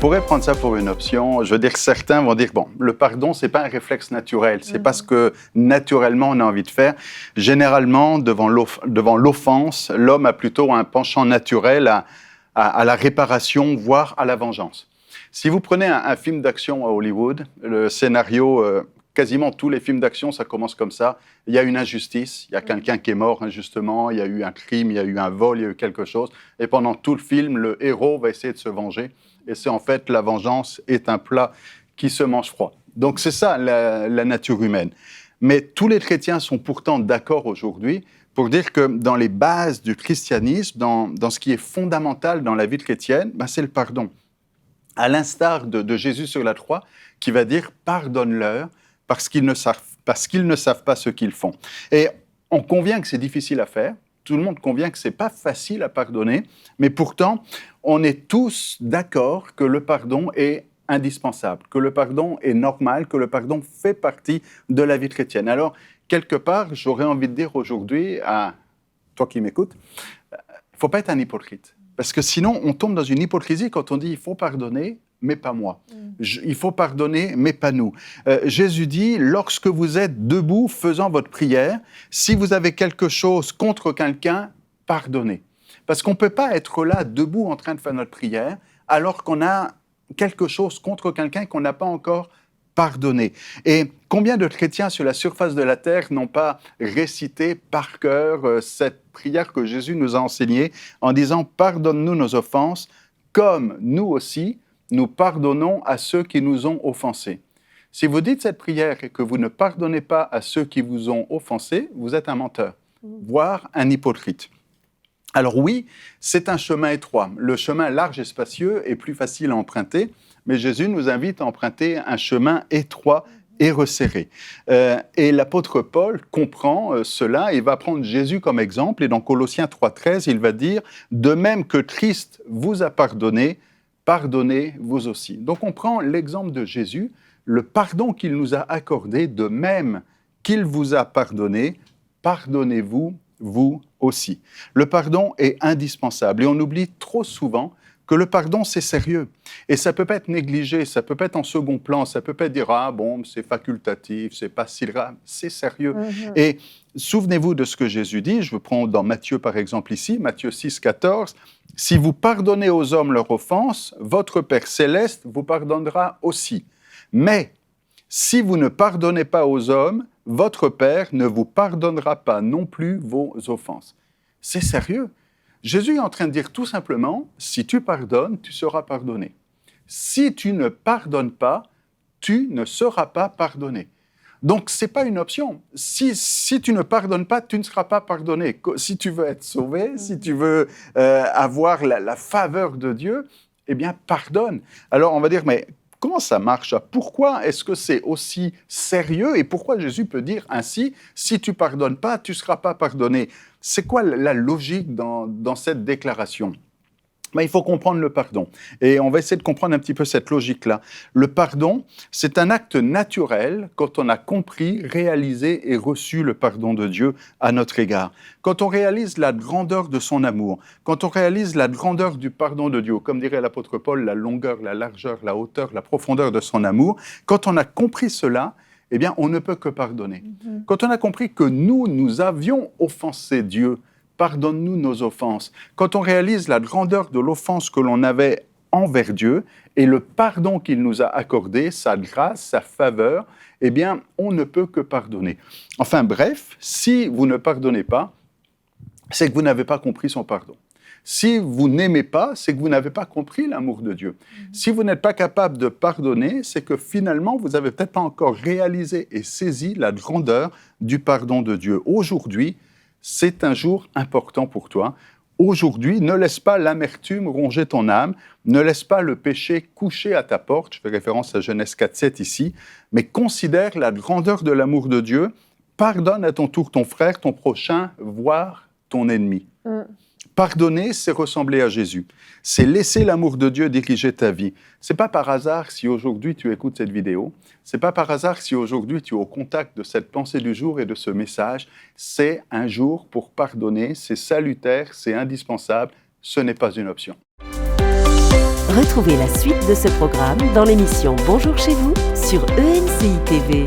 pourrait prendre ça pour une option. Je veux dire, certains vont dire, bon, le pardon, c'est pas un réflexe naturel, c'est pas ce que naturellement on a envie de faire. Généralement, devant l'offense, l'homme a plutôt un penchant naturel à la réparation, voire à la vengeance. Si vous prenez un film d'action à Hollywood, le scénario, quasiment tous les films d'action, ça commence comme ça. Il y a une injustice, il y a quelqu'un qui est mort injustement, il y a eu un crime, il y a eu un vol, il y a eu quelque chose. Et pendant tout le film, le héros va essayer de se venger. Et c'est en fait, la vengeance est un plat qui se mange froid. Donc c'est ça, la nature humaine. Mais tous les chrétiens sont pourtant d'accord aujourd'hui pour dire que dans les bases du christianisme, dans ce qui est fondamental dans la vie chrétienne, c'est le pardon. À l'instar de Jésus sur la croix, qui va dire « pardonne-leur » parce qu'ils ne savent pas ce qu'ils font. Et on convient que c'est difficile à faire. Tout le monde convient que ce n'est pas facile à pardonner, mais pourtant, on est tous d'accord que le pardon est indispensable, que le pardon est normal, que le pardon fait partie de la vie chrétienne. Alors, quelque part, j'aurais envie de dire aujourd'hui à toi qui m'écoutes, il ne faut pas être un hypocrite. Parce que sinon, on tombe dans une hypocrisie quand on dit « il faut pardonner », mais pas moi. Il faut pardonner, mais pas nous. Jésus dit, lorsque vous êtes debout faisant votre prière, si vous avez quelque chose contre quelqu'un, pardonnez. Parce qu'on ne peut pas être là, debout, en train de faire notre prière, alors qu'on a quelque chose contre quelqu'un qu'on n'a pas encore pardonné. Et combien de chrétiens sur la surface de la terre n'ont pas récité par cœur cette prière que Jésus nous a enseignée en disant « Pardonne-nous nos offenses, comme nous aussi, nous pardonnons à ceux qui nous ont offensés. » Si vous dites cette prière et que vous ne pardonnez pas à ceux qui vous ont offensés, vous êtes un menteur, voire un hypocrite. Alors oui, c'est un chemin étroit. Le chemin large et spacieux est plus facile à emprunter, mais Jésus nous invite à emprunter un chemin étroit et resserré. Et l'apôtre Paul comprend cela et va prendre Jésus comme exemple. Et dans Colossiens 3,13, il va dire « De même que Christ vous a pardonné, pardonnez vous aussi. » Donc on prend l'exemple de Jésus, le pardon qu'il nous a accordé, de même qu'il vous a pardonné, pardonnez-vous vous aussi. Le pardon est indispensable et on oublie trop souvent que le pardon, c'est sérieux. Et ça ne peut pas être négligé, ça ne peut pas être en second plan, ça ne peut pas dire « Ah bon, c'est facultatif, c'est pas si grave », c'est sérieux. Et souvenez-vous de ce que Jésus dit, je vous prends dans Matthieu par exemple ici, Matthieu 6, 14, « Si vous pardonnez aux hommes leurs offenses, votre Père céleste vous pardonnera aussi. Mais si vous ne pardonnez pas aux hommes, votre Père ne vous pardonnera pas non plus vos offenses. » C'est sérieux. Jésus est en train de dire tout simplement, si tu pardonnes, tu seras pardonné. Si tu ne pardonnes pas, tu ne seras pas pardonné. Donc, ce n'est pas une option. Si tu ne pardonnes pas, tu ne seras pas pardonné. Si tu veux être sauvé, si tu veux avoir la faveur de Dieu, eh bien, pardonne. Alors, on va dire, mais comment ça marche? Pourquoi est-ce que c'est aussi sérieux? Et pourquoi Jésus peut dire ainsi, si tu ne pardonnes pas, tu ne seras pas pardonné? C'est quoi la logique dans cette déclaration? Il faut comprendre le pardon. Et on va essayer de comprendre un petit peu cette logique-là. Le pardon, c'est un acte naturel quand on a compris, réalisé et reçu le pardon de Dieu à notre égard. Quand on réalise la grandeur de son amour, quand on réalise la grandeur du pardon de Dieu, comme dirait l'apôtre Paul, la longueur, la largeur, la hauteur, la profondeur de son amour, quand on a compris cela, eh bien, on ne peut que pardonner. Quand on a compris que nous avions offensé Dieu, pardonne-nous nos offenses. Quand on réalise la grandeur de l'offense que l'on avait envers Dieu et le pardon qu'il nous a accordé, sa grâce, sa faveur, eh bien, on ne peut que pardonner. Enfin bref, si vous ne pardonnez pas, c'est que vous n'avez pas compris son pardon. Si vous n'aimez pas, c'est que vous n'avez pas compris l'amour de Dieu. Si vous n'êtes pas capable de pardonner, c'est que finalement, vous n'avez peut-être pas encore réalisé et saisi la grandeur du pardon de Dieu. Aujourd'hui, c'est un jour important pour toi. Aujourd'hui, ne laisse pas l'amertume ronger ton âme, ne laisse pas le péché coucher à ta porte, je fais référence à Genèse 4,7 ici, mais considère la grandeur de l'amour de Dieu, pardonne à ton tour ton frère, ton prochain, voire ton ennemi. Pardonner, c'est ressembler à Jésus. C'est laisser l'amour de Dieu diriger ta vie. C'est pas par hasard si aujourd'hui tu écoutes cette vidéo. C'est pas par hasard si aujourd'hui tu es au contact de cette pensée du jour et de ce message. C'est un jour pour pardonner. C'est salutaire, c'est indispensable. Ce n'est pas une option. Retrouvez la suite de ce programme dans l'émission Bonjour chez vous sur EMCI TV.